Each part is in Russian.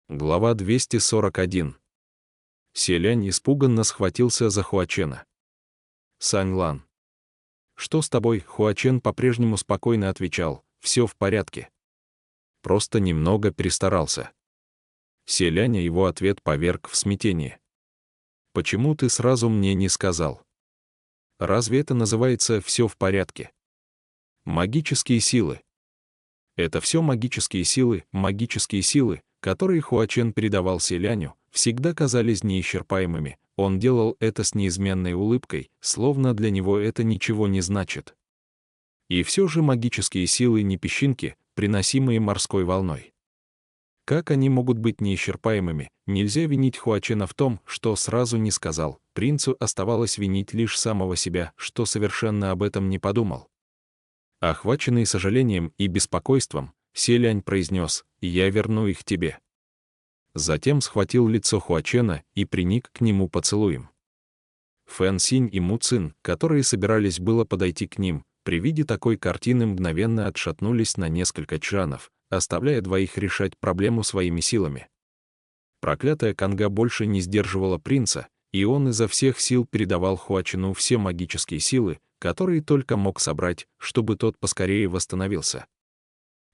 Глава 241. Селянь испуганно схватился за Хуачена. Саньлан. «Что с тобой?» Хуачен по-прежнему спокойно отвечал. «Все в порядке. Просто немного перестарался». Селяня его ответ поверг в смятение. «Почему ты сразу мне не сказал? Разве это называется «все в порядке»?» Магические силы. Это все магические силы, которые Хуачен передавал селяню, всегда казались неисчерпаемыми. Он делал это с неизменной улыбкой, словно для него это ничего не значит. И все же магические силы не песчинки, приносимые морской волной. Как они могут быть неисчерпаемыми? Нельзя винить Хуачена в том, что сразу не сказал. Принцу оставалось винить лишь самого себя, что совершенно об этом не подумал. Охваченный сожалением и беспокойством, селянь произнес: «Я верну их тебе». Затем схватил лицо Хуачена и приник к нему поцелуем. Фэн Синь и Му Цин, которые собирались было подойти к ним, при виде такой картины мгновенно отшатнулись на несколько чжанов, оставляя двоих решать проблему своими силами. Проклятая канга больше не сдерживала принца, и он изо всех сил передавал Хуачену все магические силы, которые только мог собрать, чтобы тот поскорее восстановился.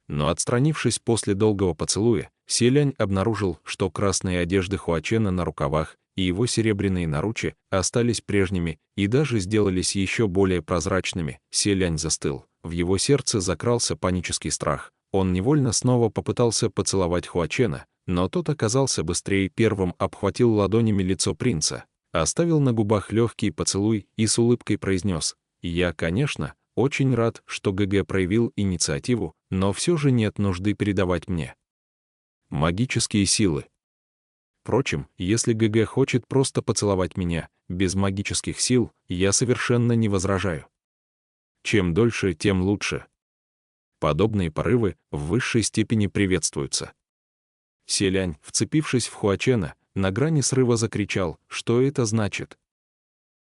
Но отстранившись после долгого поцелуя, селянь обнаружил, что красные одежды Хуачена на рукавах и его серебряные наручи остались прежними и даже сделались еще более прозрачными. Селянь застыл, в его сердце закрался панический страх. Он невольно снова попытался поцеловать Хуачена, но тот оказался быстрее, первым обхватил ладонями лицо принца, оставил на губах легкий поцелуй и с улыбкой произнес: «Я, конечно, очень рад, что ГГ проявил инициативу, но все же нет нужды передавать мне магические силы. Впрочем, если ГГ хочет просто поцеловать меня, без магических сил, я совершенно не возражаю. Чем дольше, тем лучше. Подобные порывы в высшей степени приветствуются». Селянь, вцепившись в Хуачена, на грани срыва закричал: «Что это значит?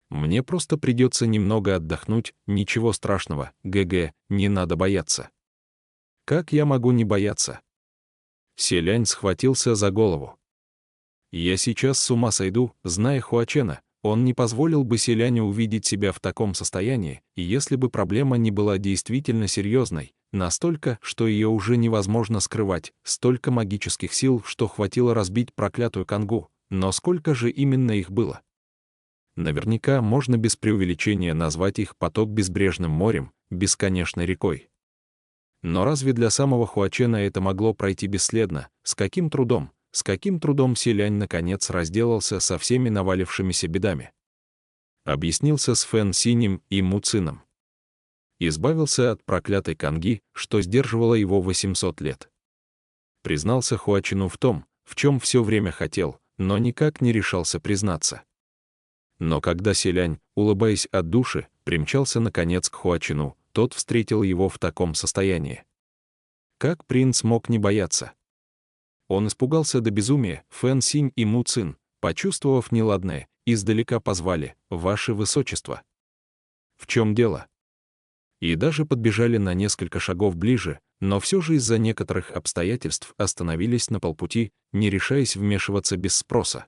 Мне просто придется немного отдохнуть, ничего страшного, ГГ, не надо бояться». «Как я могу не бояться?» Селянь схватился за голову. «Я сейчас с ума сойду, зная Хуачена, он не позволил бы селяню увидеть себя в таком состоянии, и если бы проблема не была действительно серьезной, настолько, что ее уже невозможно скрывать, столько магических сил, что хватило разбить проклятую кангу, но сколько же именно их было? Наверняка можно без преувеличения назвать их поток безбрежным морем, бесконечной рекой. Но разве для самого Хуачена это могло пройти бесследно? С каким трудом селянь наконец разделался со всеми навалившимися бедами. Объяснился с Фэн Синем и Му Цином. Избавился от проклятой канги, что сдерживало его 800 лет. Признался Хуачену в том, в чем все время хотел, но никак не решался признаться. Но когда селянь, улыбаясь от души, примчался наконец к Хуачену, тот встретил его в таком состоянии. Как принц мог не бояться? Он испугался до безумия. Фэн Синь и Му Цин, почувствовав неладное, издалека позвали: «Ваше Высочество». «В чем дело?» И даже подбежали на несколько шагов ближе, но все же из-за некоторых обстоятельств остановились на полпути, не решаясь вмешиваться без спроса.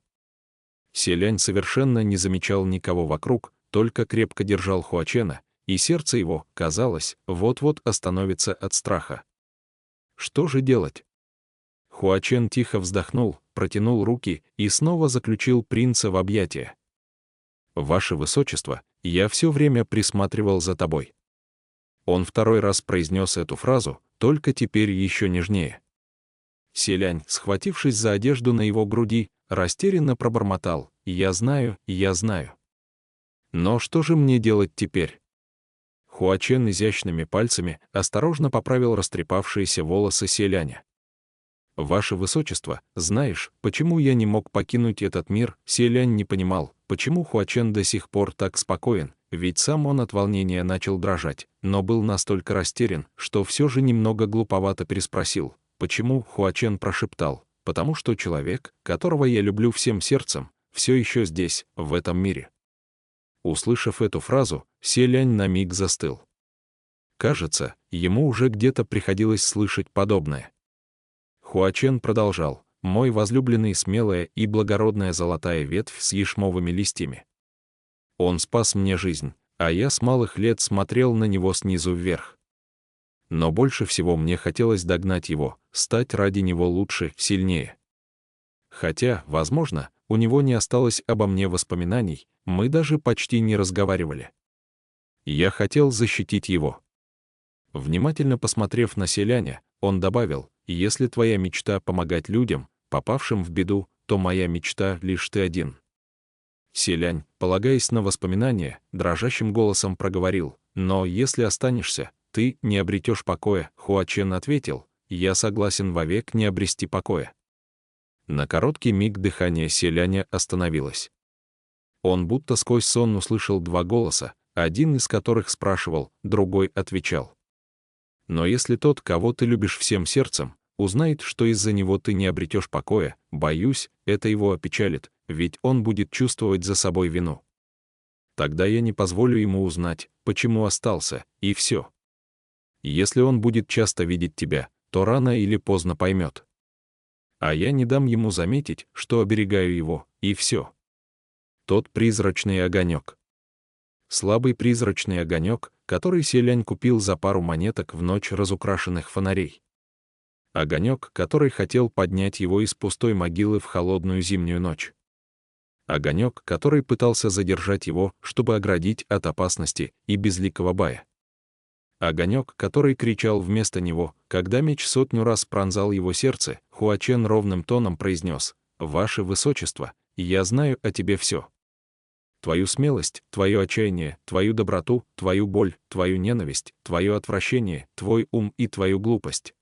Селянь совершенно не замечал никого вокруг, только крепко держал Хуачена, и сердце его, казалось, вот-вот остановится от страха. Что же делать? Хуачен тихо вздохнул, протянул руки и снова заключил принца в объятия. «Ваше Высочество, я все время присматривал за тобой». Он второй раз произнес эту фразу, только теперь еще нежнее. Селянь, схватившись за одежду на его груди, растерянно пробормотал: «Я знаю, я знаю. Но что же мне делать теперь?» Хуачен изящными пальцами осторожно поправил растрепавшиеся волосы селяня. «Ваше Высочество, знаешь, почему я не мог покинуть этот мир?» Селянь не понимал, почему Хуачен до сих пор так спокоен, ведь сам он от волнения начал дрожать, но был настолько растерян, что все же немного глуповато переспросил. «Почему?» Хуачен прошептал: «Потому что человек, которого я люблю всем сердцем, все еще здесь, в этом мире». Услышав эту фразу, селянь на миг застыл. Кажется, ему уже где-то приходилось слышать подобное. Хуачен продолжал: мой возлюбленный смелая и благородная золотая ветвь с ешмовыми листьями. Он спас мне жизнь, а я с малых лет смотрел на него снизу вверх. Но больше всего мне хотелось догнать его, стать ради него лучше, сильнее. Хотя, возможно, у него не осталось обо мне воспоминаний, мы даже почти не разговаривали. Я хотел защитить его. Внимательно посмотрев на селяня, он добавил: «Если твоя мечта — помогать людям, попавшим в беду, то моя мечта — лишь ты один». Селянь, полагаясь на воспоминания, дрожащим голосом проговорил: «Но если останешься, ты не обретешь покоя». Хуачен ответил: «Я согласен вовек не обрести покоя». На короткий миг дыхание селяня остановилось. Он будто сквозь сон услышал два голоса, один из которых спрашивал, другой отвечал. «Но если тот, кого ты любишь всем сердцем, узнает, что из-за него ты не обретешь покоя, боюсь, это его опечалит, ведь он будет чувствовать за собой вину. Тогда я не позволю ему узнать, почему остался, и все. Если он будет часто видеть тебя, то рано или поздно поймет. А я не дам ему заметить, что оберегаю его, и все». Тот призрачный огонек. Слабый призрачный огонек, который селянь купил за пару монеток в ночь разукрашенных фонарей. Огонек, который хотел поднять его из пустой могилы в холодную зимнюю ночь. Огонек, который пытался задержать его, чтобы оградить от опасности и безликого бая. Огонек, который кричал вместо него, когда меч сотню раз пронзал его сердце. Хуачен ровным тоном произнес: «Ваше Высочество, я знаю о тебе все. Твою смелость, твое отчаяние, твою доброту, твою боль, твою ненависть, твое отвращение, твой ум и твою глупость.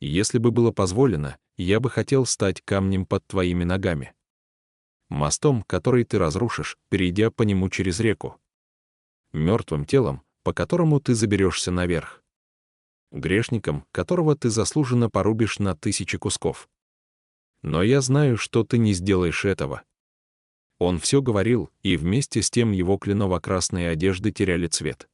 Если бы было позволено, я бы хотел стать камнем под твоими ногами. Мостом, который ты разрушишь, перейдя по нему через реку. Мертвым телом, по которому ты заберешься наверх. Грешником, которого ты заслуженно порубишь на 1000 кусков. Но я знаю, что ты не сделаешь этого». Он все говорил, и вместе с тем его кленово-красные одежды теряли цвет.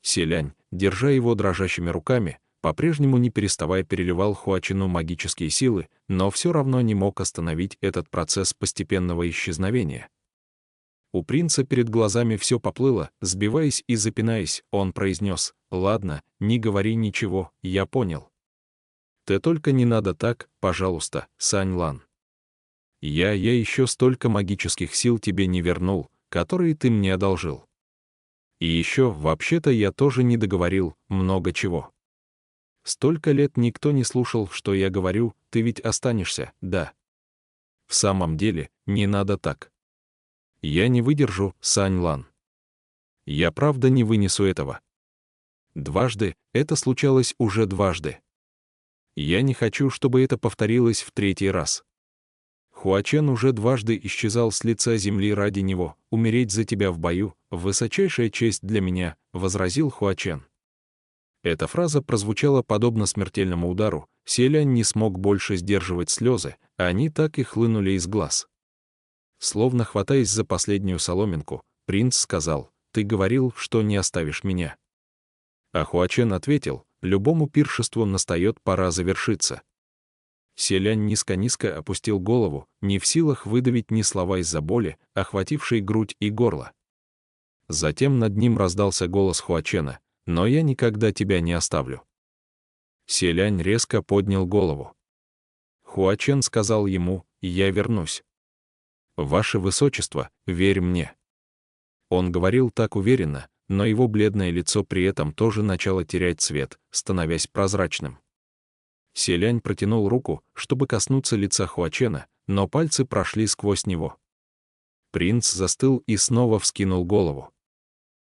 Селянь, держа его дрожащими руками, по-прежнему не переставая переливал Хуачену магические силы, но все равно не мог остановить этот процесс постепенного исчезновения. У принца перед глазами все поплыло, сбиваясь и запинаясь, он произнес: «Ладно, не говори ничего, я понял. Ты только не надо так, пожалуйста, Саньлан. Я еще столько магических сил тебе не вернул, которые ты мне одолжил. И еще, вообще-то, я тоже не договорил много чего. Столько лет никто не слушал, что я говорю, ты ведь останешься, да? В самом деле, не надо так. Я не выдержу, Саньлан. Я правда не вынесу этого. Дважды, это случалось уже дважды. Я не хочу, чтобы это повторилось в 3-й раз. Хуачен уже дважды исчезал с лица земли ради него. Умереть за тебя в бою — высочайшая честь для меня», — возразил Хуачен. Эта фраза прозвучала подобно смертельному удару. Селянь не смог больше сдерживать слезы, а они так и хлынули из глаз. Словно хватаясь за последнюю соломинку, принц сказал: «Ты говорил, что не оставишь меня». А Хуачен ответил: «Любому пиршеству настает пора завершиться». Селянь низко-низко опустил голову, не в силах выдавить ни слова из-за боли, охватившей грудь и горло. Затем над ним раздался голос Хуачена: «Но я никогда тебя не оставлю». Селянь резко поднял голову. Хуачен сказал ему: «Я вернусь. Ваше Высочество, верь мне». Он говорил так уверенно, но его бледное лицо при этом тоже начало терять цвет, становясь прозрачным. Селянь протянул руку, чтобы коснуться лица Хуачена, но пальцы прошли сквозь него. Принц застыл и снова вскинул голову.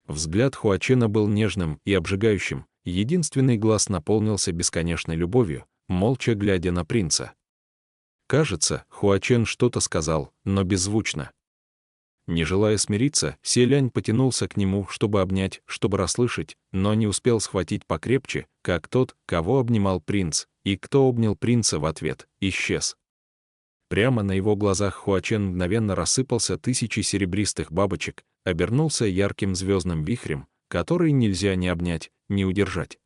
Взгляд Хуачена был нежным и обжигающим, единственный глаз наполнился бесконечной любовью, молча глядя на принца. Кажется, Хуачен что-то сказал, но беззвучно. Не желая смириться, Селянь потянулся к нему, чтобы обнять, чтобы расслышать, но не успел схватить покрепче, как тот, кого обнимал принц, и кто обнял принца в ответ, исчез. Прямо на его глазах Хуачен мгновенно рассыпался 1000 серебристых бабочек, обернулся ярким звездным вихрем, который нельзя ни обнять, ни удержать.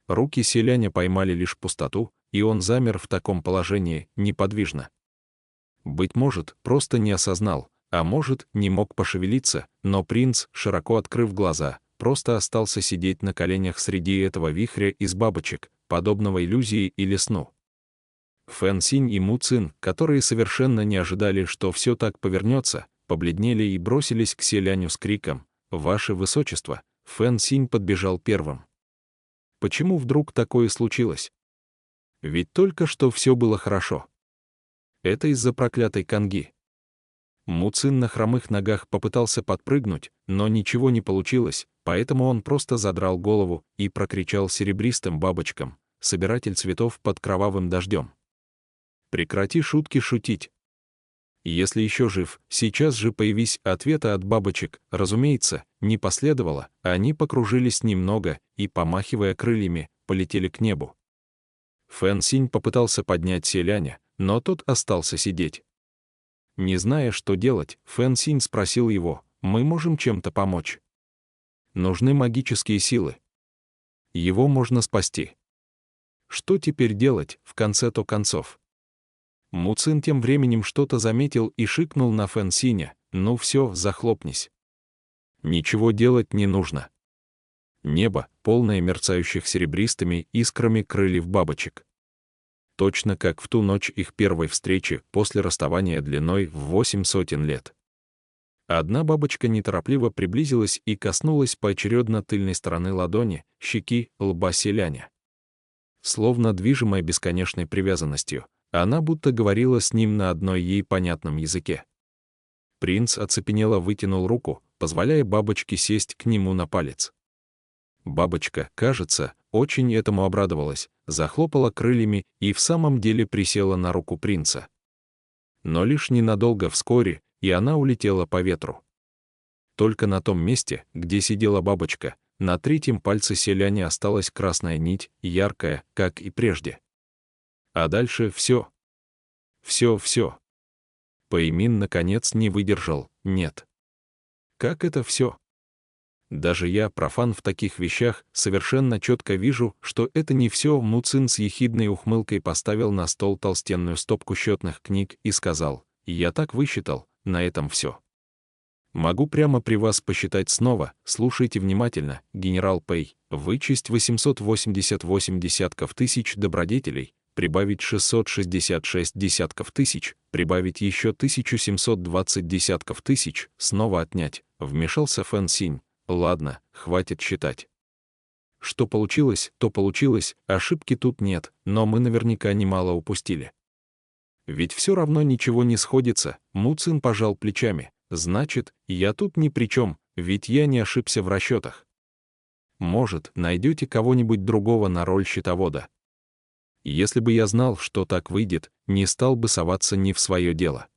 Руки Селяня поймали лишь пустоту, и он замер в таком положении, неподвижно. Быть может, просто не осознал, а может, не мог пошевелиться, но принц, широко открыв глаза, просто остался сидеть на коленях среди этого вихря из бабочек, подобного иллюзии или сну. Фэн Синь и Му Цин, которые совершенно не ожидали, что все так повернется, побледнели и бросились к селяню с криком: «Ваше Высочество!» Фэн Синь подбежал первым. Почему вдруг такое случилось? Ведь только что все было хорошо. Это из-за проклятой канги. Му Цин на хромых ногах попытался подпрыгнуть, но ничего не получилось, поэтому он просто задрал голову и прокричал серебристым бабочкам: «Собиратель цветов под кровавым дождем! Прекрати шутки шутить! Если еще жив, сейчас же появись!» Ответа от бабочек, разумеется, не последовало, они покружились немного и, помахивая крыльями, полетели к небу. Фэн Синь попытался поднять селяня, но тот остался сидеть. Не зная, что делать, Фэн Синь спросил его: «Мы можем чем-то помочь? Нужны магические силы. Его можно спасти. Что теперь делать, в конце-то концов?» Му Цин тем временем что-то заметил и шикнул на Фэн Синя: «Ну все, захлопнись. Ничего делать не нужно». Небо, полное мерцающих серебристыми искрами крыльев бабочек. Точно как в ту ночь их первой встречи после расставания длиной в 800 лет. Одна бабочка неторопливо приблизилась и коснулась поочередно тыльной стороны ладони, щеки, лба селяня. Словно движимая бесконечной привязанностью, она будто говорила с ним на одной ей понятном языке. Принц оцепенело вытянул руку, позволяя бабочке сесть к нему на палец. Бабочка, кажется, очень этому обрадовалась, захлопала крыльями и в самом деле присела на руку принца. Но лишь ненадолго, вскоре, и она улетела по ветру. Только на том месте, где сидела бабочка, на третьем пальце селяня осталась красная нить, яркая, как и прежде. А дальше все. Все. Пэймин наконец не выдержал: «Нет. Как это все? Даже я, профан в таких вещах, совершенно четко вижу, что это не все». Му Цин с ехидной ухмылкой поставил на стол толстенную стопку счетных книг и сказал: «Я так высчитал, на этом все. Могу прямо при вас посчитать снова, слушайте внимательно, генерал Пэй, вычесть 888 десятков тысяч добродетелей, прибавить 666 десятков тысяч, прибавить еще 1720 десятков тысяч, снова отнять», — вмешался Фэн Синь. «Ладно, хватит считать. Что получилось, то получилось, ошибки тут нет, но мы наверняка немало упустили. Ведь все равно ничего не сходится». Му Цин пожал плечами. «Значит, я тут ни при чем, ведь я не ошибся в расчетах. Может, найдете кого-нибудь другого на роль счетовода? Если бы я знал, что так выйдет, не стал бы соваться не в свое дело».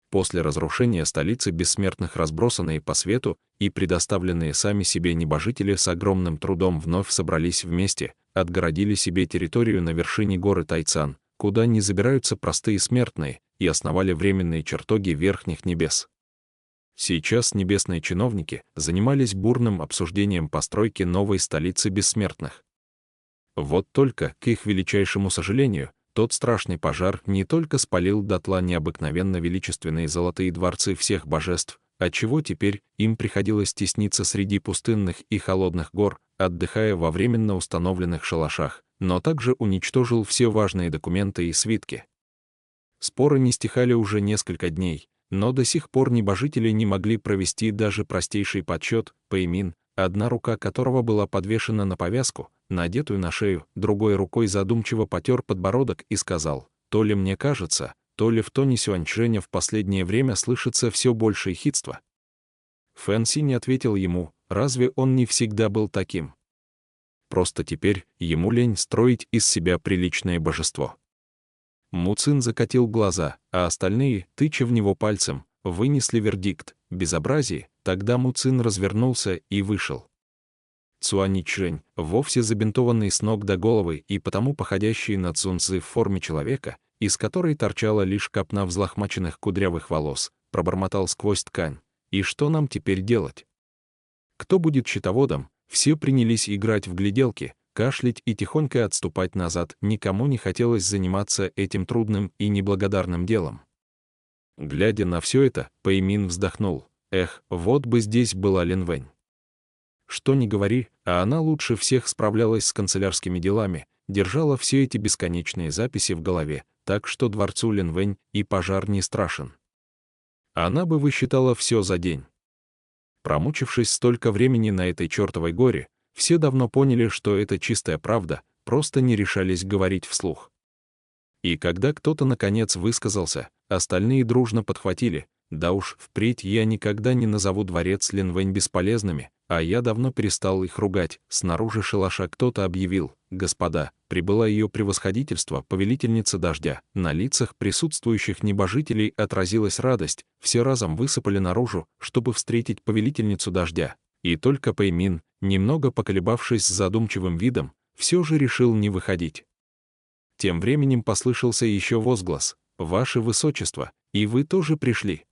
После разрушения столицы бессмертных, разбросанные по свету и предоставленные сами себе небожители с огромным трудом вновь собрались вместе, отгородили себе территорию на вершине горы Тайцан, куда не забираются простые смертные, и основали временные чертоги верхних небес. Сейчас небесные чиновники занимались бурным обсуждением постройки новой столицы бессмертных. Вот только, к их величайшему сожалению, тот страшный пожар не только спалил дотла необыкновенно величественные золотые дворцы всех божеств, отчего теперь им приходилось тесниться среди пустынных и холодных гор, отдыхая во временно установленных шалашах, но также уничтожил все важные документы и свитки. Споры не стихали уже несколько дней, но до сих пор небожители не могли провести даже простейший подсчет. Пэймин, одна рука которого была подвешена на повязку, надетую на шею, другой рукой задумчиво потер подбородок и сказал: «То ли мне кажется, то ли в тоне Сюаньчжэня в последнее время слышится все больше ехидства». Фэн Синь ответил ему: «Разве он не всегда был таким? Просто теперь ему лень строить из себя приличное божество». Му Цин закатил глаза, а остальные, тыча в него пальцем, вынесли вердикт: «Безобразие». Тогда Му Цин развернулся и вышел. Цюаньчжэнь, вовсе забинтованный с ног до головы и потому походящий на Цунцзы в форме человека, из которой торчала лишь копна взлохмаченных кудрявых волос, пробормотал сквозь ткань: «И что нам теперь делать? Кто будет счетоводом?» Все принялись играть в гляделки, кашлять и тихонько отступать назад. Никому не хотелось заниматься этим трудным и неблагодарным делом. Глядя на все это, Пэймин вздохнул. Эх, вот бы здесь была Лин Вэнь. Что ни говори, а она лучше всех справлялась с канцелярскими делами, держала все эти бесконечные записи в голове, так что дворцу Лин Вэнь и пожар не страшен. Она бы высчитала все за день. Промучившись столько времени на этой чертовой горе, все давно поняли, что это чистая правда, просто не решались говорить вслух. И когда кто-то наконец высказался, остальные дружно подхватили: да уж, впредь я никогда не назову дворец Лин Вэнь бесполезными, а я давно перестал их ругать. Снаружи шалаша кто-то объявил: господа, прибыла ее превосходительство, повелительница дождя. На лицах присутствующих небожителей отразилась радость, все разом высыпали наружу, чтобы встретить повелительницу дождя. И только Пэймин, немного поколебавшись с задумчивым видом, все же решил не выходить. Тем временем послышался еще возглас: «Ваше Высочество, и вы тоже пришли».